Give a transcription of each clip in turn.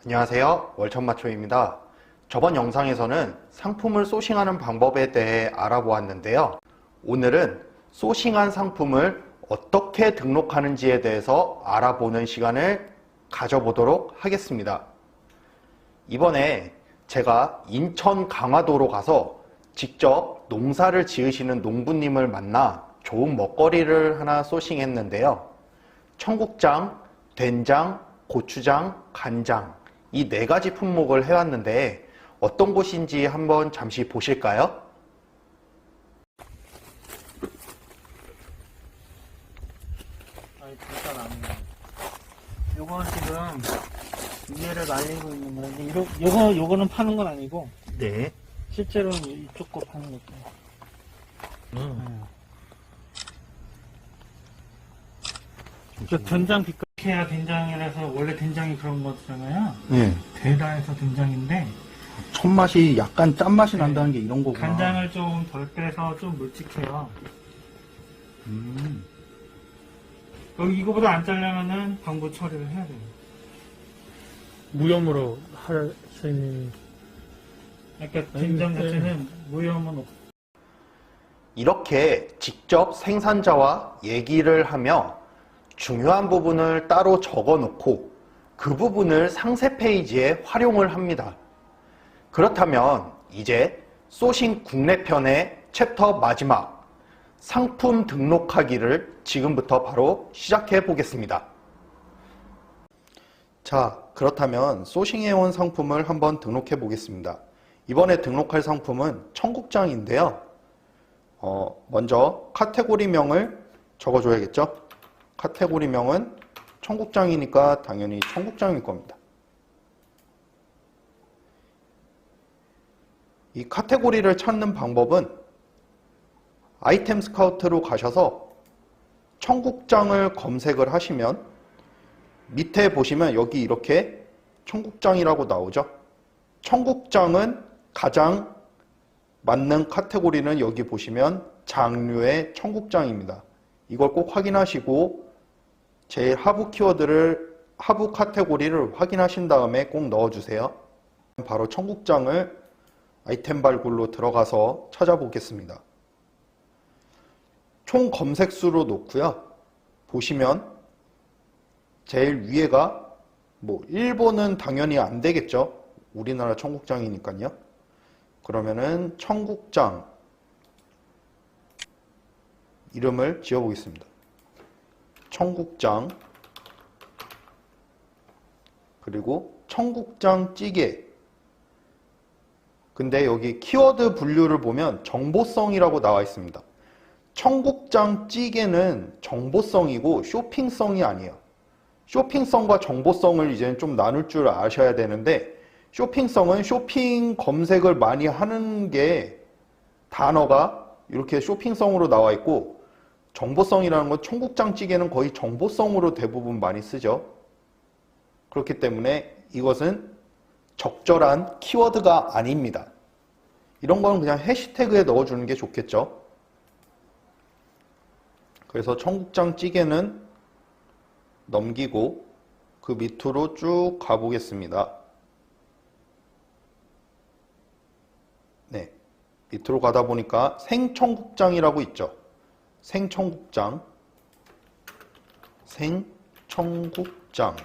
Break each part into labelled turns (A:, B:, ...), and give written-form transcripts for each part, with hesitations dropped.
A: 안녕하세요. 월천마초입니다. 저번 영상에서는 상품을 소싱하는 방법에 대해 알아보았는데요. 오늘은 소싱한 상품을 어떻게 등록하는지에 대해서 알아보는 시간을 가져보도록 하겠습니다. 이번에 제가 인천 강화도로 가서 직접 농사를 지으시는 농부님을 만나 좋은 먹거리를 하나 소싱했는데요. 청국장, 된장, 고추장, 간장 이 4가지 품목을 해왔는데 어떤 곳인지 한번 잠시 보실까요?
B: 진짜 아니에요. 요건 지금 위에를 말리고 있는 건데, 요거는 파는 건 아니고,
A: 네.
B: 실제로는 이쪽 거 파는 거죠. 된장 빛깔해야 된장이라서 원래 된장이 그런 거잖아요.
C: 네.
B: 대다해서 된장인데
C: 첫맛이 약간 짠맛이 난다는 게 이런 거구나.
B: 간장을 좀 덜 빼서 좀 묽직해요. 여기 이거보다 안 짜려면은 방부 처리를 해야 돼요.
D: 무염으로 할 수 있는.
B: 그러니까 된장 자체는 무염은 없.
A: 이렇게 직접 생산자와 얘기를 하며 중요한 부분을 따로 적어 놓고 그 부분을 상세 페이지에 활용을 합니다. 그렇다면 이제 소싱 국내편의 챕터 마지막 상품 등록하기를 지금부터 바로 시작해 보겠습니다. 자, 그렇다면 소싱해온 상품을 한번 등록해 보겠습니다. 이번에 등록할 상품은 청국장인데요. 먼저 카테고리명을 적어줘야겠죠? 카테고리명은 청국장이니까 당연히 청국장일 겁니다. 이 카테고리를 찾는 방법은 아이템 스카우트로 가셔서 청국장을 검색을 하시면 밑에 보시면 여기 이렇게 청국장이라고 나오죠. 청국장은 가장 맞는 카테고리는 여기 보시면 장류의 청국장입니다. 이걸 꼭 확인하시고 제일 하부 키워드를 하부 카테고리를 확인하신 다음에 꼭 넣어주세요. 바로 청국장을 아이템 발굴로 들어가서 찾아보겠습니다. 총 검색수로 놓고요. 보시면 제일 위에가 일본은 당연히 안 되겠죠. 우리나라 청국장이니까요. 그러면은 청국장 이름을 지어보겠습니다. 청국장 그리고 청국장 찌개. 근데 여기 키워드 분류를 보면 정보성이라고 나와 있습니다. 청국장 찌개는 정보성이고 쇼핑성이 아니에요. 쇼핑성과 정보성을 이제는 좀 나눌 줄 아셔야 되는데, 쇼핑성은 쇼핑 검색을 많이 하는 게 단어가 이렇게 쇼핑성으로 나와 있고, 정보성이라는 건 청국장 찌개는 거의 정보성으로 대부분 많이 쓰죠. 그렇기 때문에 이것은 적절한 키워드가 아닙니다. 이런 건 그냥 해시태그에 넣어주는 게 좋겠죠. 그래서 청국장 찌개는 넘기고 그 밑으로 쭉 가보겠습니다. 네, 밑으로 가다 보니까 생청국장이라고 있죠. 생청국장, 생청국장.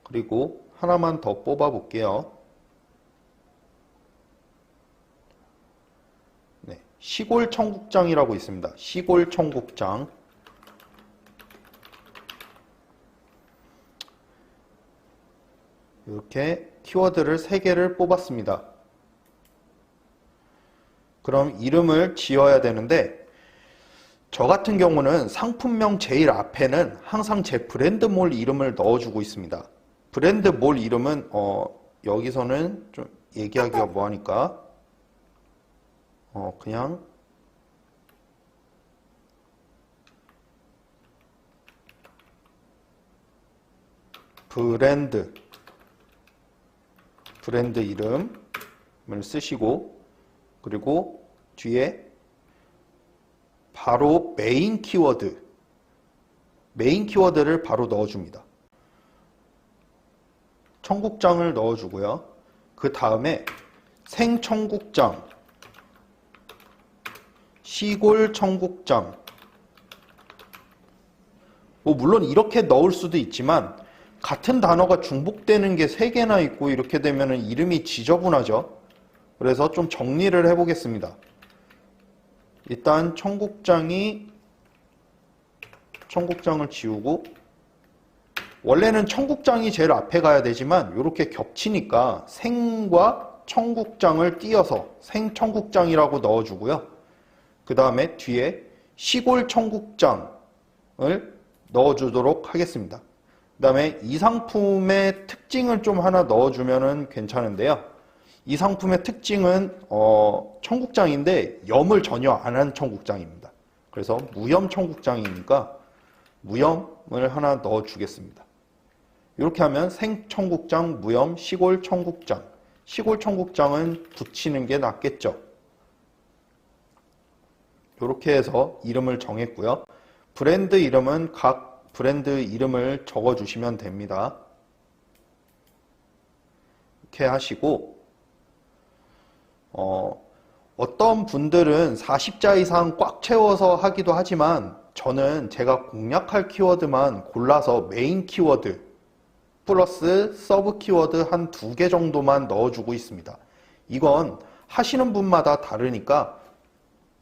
A: 그리고 하나만 더 뽑아 볼게요. 네, 시골 청국장이라고 있습니다. 시골 청국장. 이렇게 키워드를 3개를 뽑았습니다. 그럼 이름을 지어야 되는데, 저 같은 경우는 상품명 제일 앞에는 항상 제 브랜드몰 이름을 넣어주고 있습니다. 브랜드몰 이름은 여기서는 좀 얘기하기가 뭐하니까 그냥 브랜드 이름을 쓰시고, 그리고 뒤에 바로 메인 키워드를 바로 넣어줍니다. 청국장을 넣어주고요. 그 다음에 생청국장, 시골 청국장, 뭐 물론 이렇게 넣을 수도 있지만 같은 단어가 중복되는 게 3개나 있고 이렇게 되면 이름이 지저분하죠. 그래서 좀 정리를 해보겠습니다. 일단 청국장을 지우고, 원래는 청국장이 제일 앞에 가야 되지만 이렇게 겹치니까 생과 청국장을 띄어서 생청국장이라고 넣어주고요. 그 다음에 뒤에 시골 청국장을 넣어주도록 하겠습니다. 그 다음에 이 상품의 특징을 좀 하나 넣어주면 괜찮은데요. 이 상품의 특징은 청국장인데 염을 전혀 안 한 청국장입니다. 그래서 무염 청국장이니까 무염을 하나 넣어주겠습니다. 이렇게 하면 생청국장, 무염, 시골 청국장. 시골 청국장은 붙이는 게 낫겠죠. 이렇게 해서 이름을 정했고요. 브랜드 이름은 각 브랜드 이름을 적어주시면 됩니다. 이렇게 하시고 어떤 분들은 40자 이상 꽉 채워서 하기도 하지만 저는 제가 공략할 키워드만 골라서 메인 키워드 플러스 서브 키워드 한 2개 정도만 넣어주고 있습니다. 이건 하시는 분마다 다르니까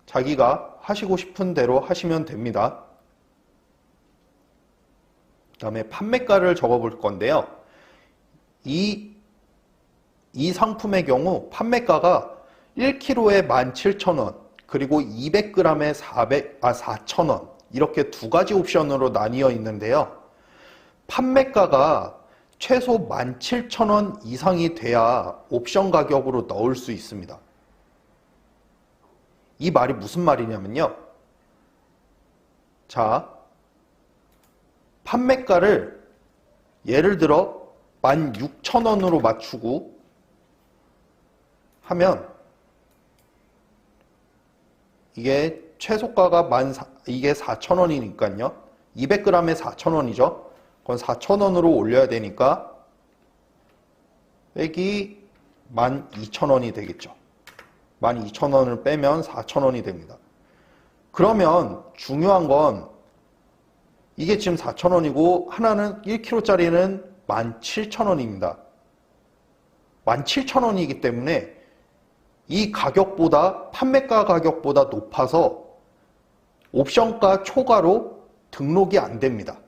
A: 자기가 하시고 싶은 대로 하시면 됩니다. 그 다음에 판매가를 적어볼 건데요. 이 상품의 경우 판매가가 1kg에 17,000원, 그리고 200g에 4,000원, 이렇게 2가지 옵션으로 나뉘어 있는데요. 판매가가 최소 17,000원 이상이 돼야 옵션 가격으로 넣을 수 있습니다. 이 말이 무슨 말이냐면요. 자, 판매가를 예를 들어 16,000원으로 맞추고 하면 이게 최소가가 이게 4,000원이니까요. 200g에 4,000원이죠. 그건 4,000원으로 올려야 되니까 빼기 12,000원이 되겠죠. 12,000원을 빼면 4,000원이 됩니다. 그러면 중요한 건 이게 지금 4,000원이고 하나는 1kg짜리는 17,000원입니다. 17,000원이기 때문에 이 가격보다 판매가 가격보다 높아서 옵션가 초과로 등록이 안 됩니다.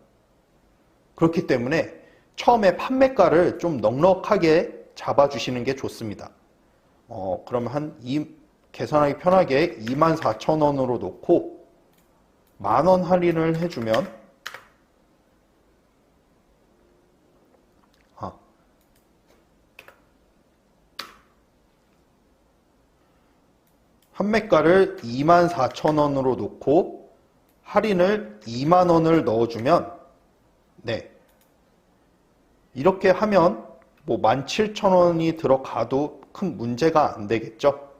A: 그렇기 때문에 처음에 판매가를 좀 넉넉하게 잡아주시는 게 좋습니다. 그러면 계산하기 편하게 24,000원으로 놓고 10,000원 할인을 해주면 판매가를 24,000원으로 놓고 할인을 20,000원을 넣어주면 네, 이렇게 하면 뭐 17,000원이 들어가도 큰 문제가 안 되겠죠.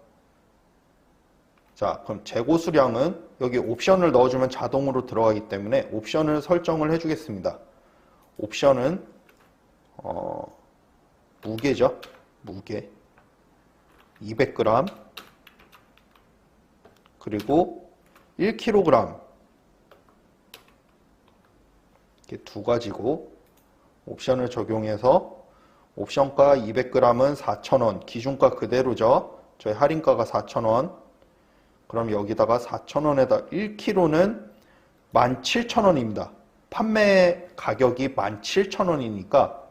A: 자, 그럼 재고 수량은 여기 옵션을 넣어주면 자동으로 들어가기 때문에 옵션을 설정을 해주겠습니다. 옵션은 무게죠. 무게 200g 그리고 1kg 이렇게 2가지고 옵션을 적용해서 옵션가 200g은 4,000원, 기준가 그대로죠. 저희 할인가가 4,000원. 그럼 여기다가 4,000원에다 1kg는 17,000원입니다. 판매 가격이 17,000원이니까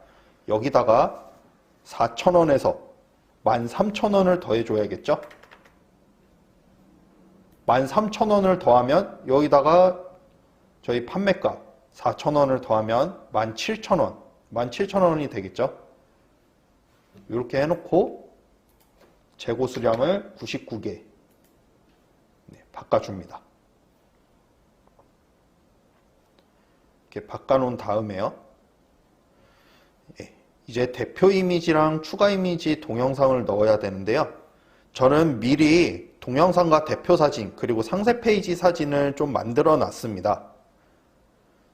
A: 여기다가 4,000원에서 13,000원을 더해줘야겠죠. 13,000원을 더하면 여기다가 저희 판매가 4,000원을 더하면 17,000원, 17,000원이 되겠죠. 이렇게 해놓고 재고 수량을 99개 바꿔줍니다. 이렇게 바꿔놓은 다음에요. 이제 대표 이미지랑 추가 이미지 동영상을 넣어야 되는데요. 저는 미리 동영상과 대표 사진 그리고 상세 페이지 사진을 좀 만들어 놨습니다.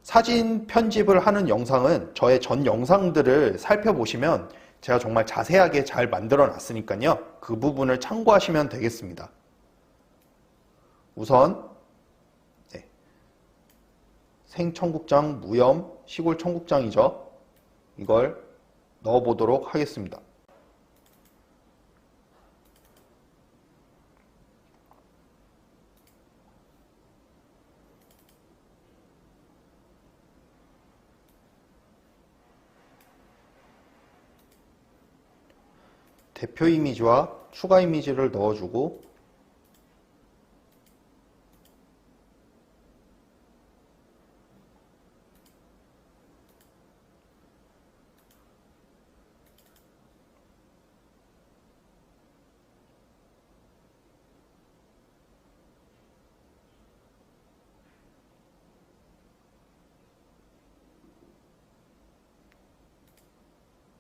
A: 사진 편집을 하는 영상은 저의 전 영상들을 살펴보시면 제가 정말 자세하게 잘 만들어 놨으니까요. 그 부분을 참고하시면 되겠습니다. 우선 생청국장 무염 시골 청국장이죠. 이걸 넣어 보도록 하겠습니다. 대표 이미지와 추가 이미지를 넣어주고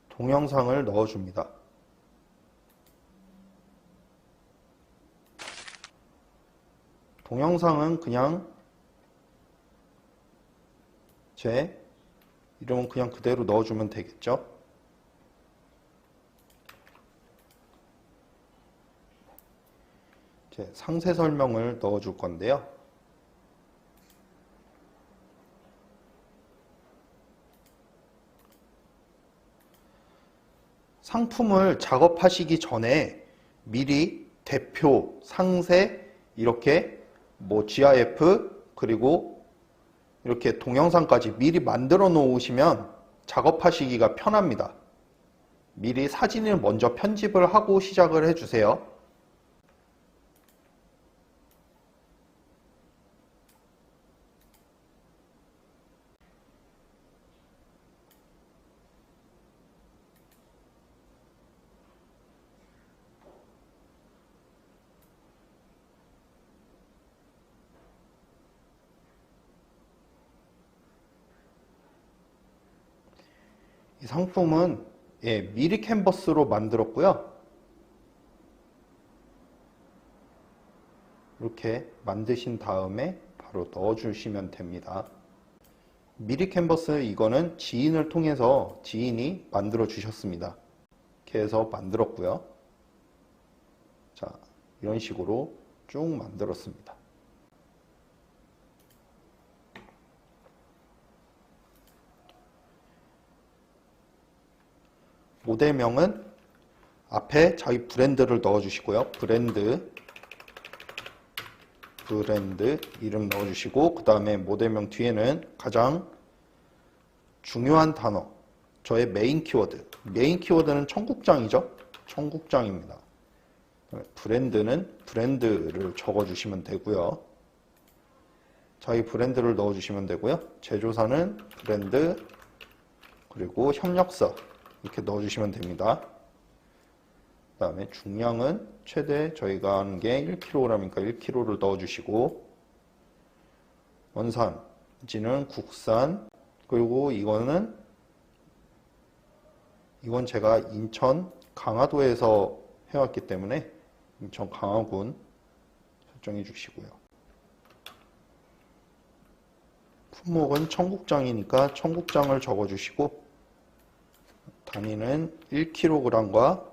A: 동영상을 넣어줍니다. 동영상은 그냥 제 이름은 그냥 그대로 넣어주면 되겠죠. 제 상세 설명을 넣어줄 건데요. 상품을 작업하시기 전에 미리 대표, 상세 이렇게 GIF 그리고 이렇게 동영상까지 미리 만들어 놓으시면 작업하시기가 편합니다. 미리 사진을 먼저 편집을 하고 시작을 해주세요. 이 상품은 미리 캔버스로 만들었고요. 이렇게 만드신 다음에 바로 넣어주시면 됩니다. 미리 캔버스 이거는 지인을 통해서 지인이 만들어 주셨습니다. 이렇게 해서 만들었고요. 자, 이런 식으로 쭉 만들었습니다. 모델명은 앞에 자기 브랜드를 넣어주시고요. 브랜드 이름 넣어주시고 그 다음에 모델명 뒤에는 가장 중요한 단어 저의 메인 키워드는 청국장이죠. 청국장입니다. 브랜드는 브랜드를 적어주시면 되고요. 자기 브랜드를 넣어주시면 되고요. 제조사는 브랜드 그리고 협력사 이렇게 넣어주시면 됩니다. 그 다음에 중량은 최대 저희가 하는 게 1kg이니까 1kg를 넣어주시고 원산지는 국산 그리고 이건 제가 인천 강화도에서 해왔기 때문에 인천 강화군 설정해 주시고요. 품목은 청국장이니까 청국장을 적어주시고 단위는 1kg과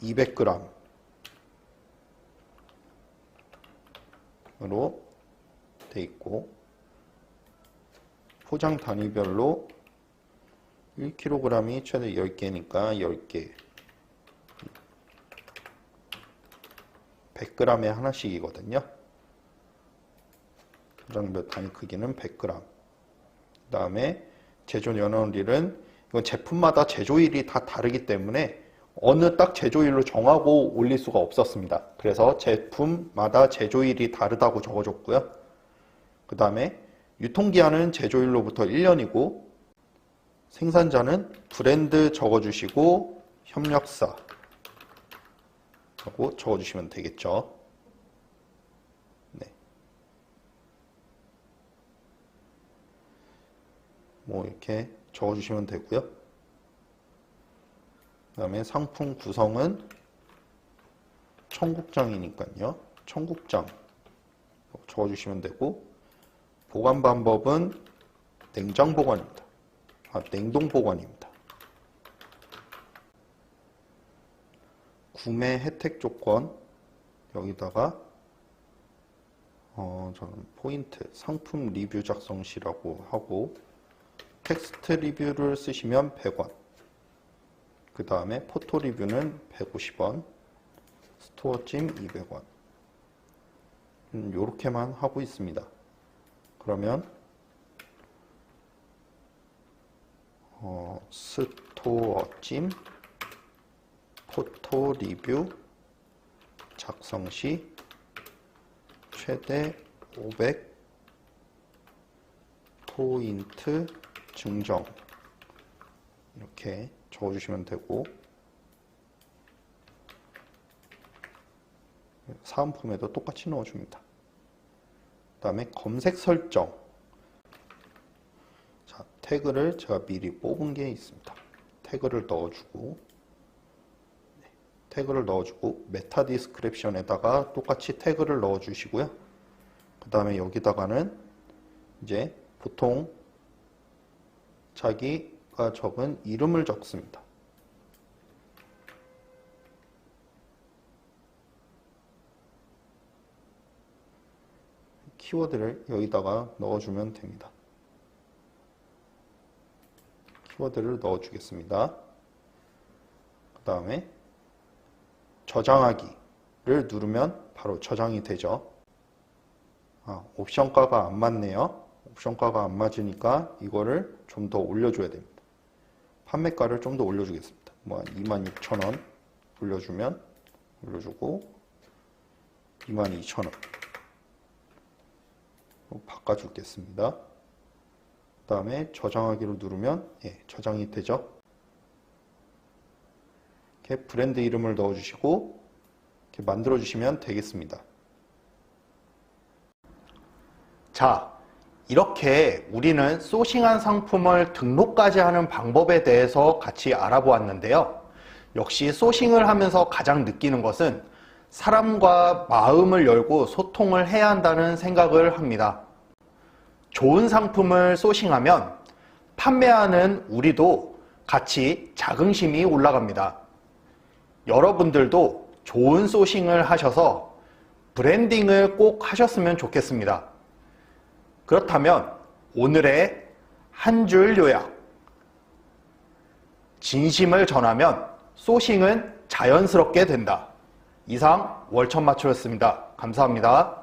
A: 200g으로 돼 있고 포장 단위별로 1kg이 최대 10개니까 10개 100g에 하나씩이거든요. 포장별 단위 크기는 100g. 그 다음에 제조 연원일은 이건 제품마다 제조일이 다 다르기 때문에 어느 딱 제조일로 정하고 올릴 수가 없었습니다. 그래서 제품마다 제조일이 다르다고 적어줬고요. 그 다음에 유통기한은 제조일로부터 1년이고 생산자는 브랜드 적어주시고 협력사 하고 적어주시면 되겠죠. 네. 이렇게 적어주시면 되고요. 그 다음에 상품 구성은 청국장이니까요. 청국장 적어주시면 되고, 보관 방법은 냉장 보관입니다. 냉동 보관입니다. 구매 혜택 조건, 여기다가 저는 포인트, 상품 리뷰 작성 시라고 하고, 텍스트 리뷰를 쓰시면 100원, 그 다음에 포토 리뷰는 150원, 스토어 찜 200원. 요렇게만 하고 있습니다. 그러면 스토어 찜 포토 리뷰 작성 시 최대 500 포인트 증정, 이렇게 적어주시면 되고, 사은품에도 똑같이 넣어줍니다. 그 다음에 검색 설정. 자, 태그를 제가 미리 뽑은 게 있습니다. 태그를 넣어주고, 메타 디스크립션에다가 똑같이 태그를 넣어주시고요. 그 다음에 여기다가는 이제 보통 자기가 적은 이름을 적습니다. 키워드를 여기다가 넣어주면 됩니다. 키워드를 넣어주겠습니다. 그 다음에 저장하기를 누르면 바로 저장이 되죠. 옵션가가 안 맞네요. 옵션가가 안 맞으니까 이거를 좀 더 올려줘야 됩니다. 판매가를 좀 더 올려주겠습니다. 뭐 26,000원 올려주고 22,000원 바꿔주겠습니다. 그 다음에 저장하기를 누르면 저장이 되죠. 이렇게 브랜드 이름을 넣어주시고 이렇게 만들어주시면 되겠습니다. 자, 이렇게 우리는 소싱한 상품을 등록까지 하는 방법에 대해서 같이 알아보았는데요. 역시 소싱을 하면서 가장 느끼는 것은 사람과 마음을 열고 소통을 해야 한다는 생각을 합니다. 좋은 상품을 소싱하면 판매하는 우리도 같이 자긍심이 올라갑니다. 여러분들도 좋은 소싱을 하셔서 브랜딩을 꼭 하셨으면 좋겠습니다. 그렇다면 오늘의 한 줄 요약. 진심을 전하면 소싱은 자연스럽게 된다. 이상 월천마초였습니다. 감사합니다.